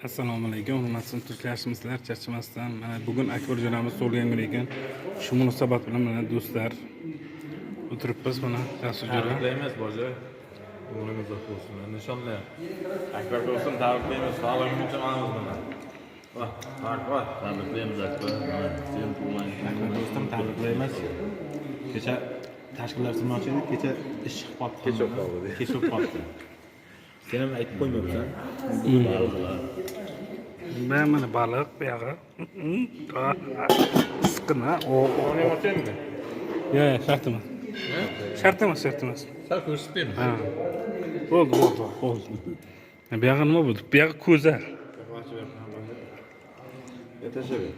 Assalomu alaykum, hurmatli sinfdoshlarimiz, charchamasdan. Mana bugun Akbar jonamiz tug'ilgan kuni ekan. Shu munosabat bilan mana do'stlar o'tiribmiz mana yaxshi jo'ra. Tabriklaymiz boja. Umringiz uzoq bo'lsin. Nishonlar. Akbar bo'lsin, tabriklaymiz. Sog'lig'ingiz uchun manimiz bilan. Va, tabriklaymiz Akbar. Sen tug'ilgan Do'stim tabriklaymiz. Kecha tashkillashtirmoqchi edik, kecha ish chiqib qoldi. Kech bo'lib qoldi. Sen ham aytib qo'ymabsan. Ben mana baliq bu yog'i. Isqina. O'rnay o'taymi? Yo'q, shart emas. Shart emas. Sal ko'rsatib bermi? Ha. Bo'ldi. Bu yog'i nima bo'ldi? Bu yog'i ko'za. Yetashaver.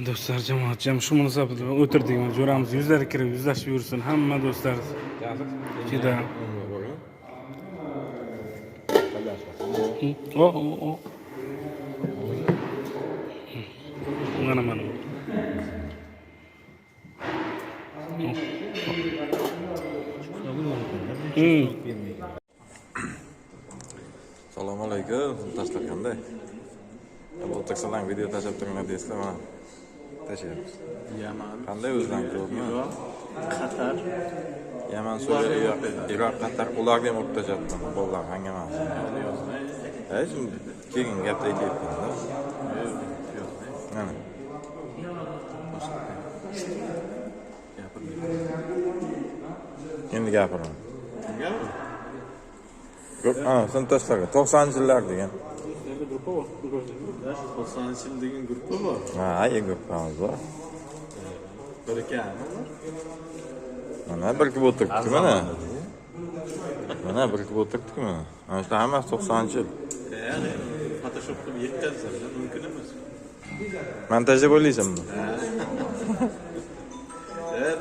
Do'stlar, jamoatjam shu munosabat bilan o'tirdik. Mana jo'ramiz yuzlari kirib, yuzlashib yursin. Hamma do'stlar ichida. O. Mana. Assalomu alaykum, do'stlar qanday? Bu taksalang video tashlab turinglar deysizlar, mana tashlaymiz. Yaman. Qanday o'zdan ko'rmi? Qatar. Yaman, Suriya, Iroq, Qatar ularga ham o'tkazatdim. Bolalar hangamasi. Şimdi keyin gapda aytayapman-da. Mana. Endi gapiraman. Sinfdoshlarga 90-yillar degan. Gruppa bor. 90 degan gruppa bor. Ha, gruppamiz bor. Bir ekan. Mana birikib o'tiribdik mana. Mana birikib o'tiribdik mana. Mana shular hammasi 90-yil. Ya'ni Photoshop qilib yetkazsa mumkin emas. Montajda bo'laysanmi?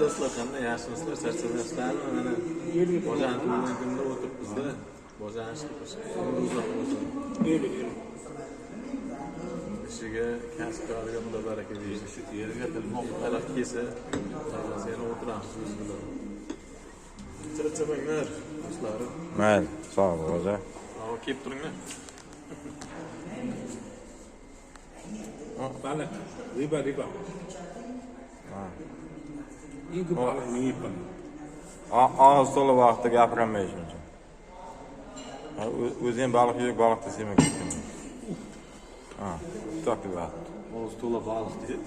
Do'stlar, qanday yaxshimisizlar? Charchamasizlarmi? Mana bojani tug'ilgan kunida o'tiribmiz-da. Bojani uzoq bo'lsin. Ishiga kasb-koriga xudo baraka bersin. Shu yerga tilmoq talab kelsa, seni o'tiramiz o'z bilan. Charchamanglar, do'stlarim. Mayli, sog' bo'l, o'zi. Kelib turinglar. Baliq, riba. İyi balık yiyip. Ağız dolu vaqtda gapiramaysan. O'zi ham baliq yeyib, baliqni sevmagan ekan. Ha, to'qib vaqt. O'z to'la baliq deb.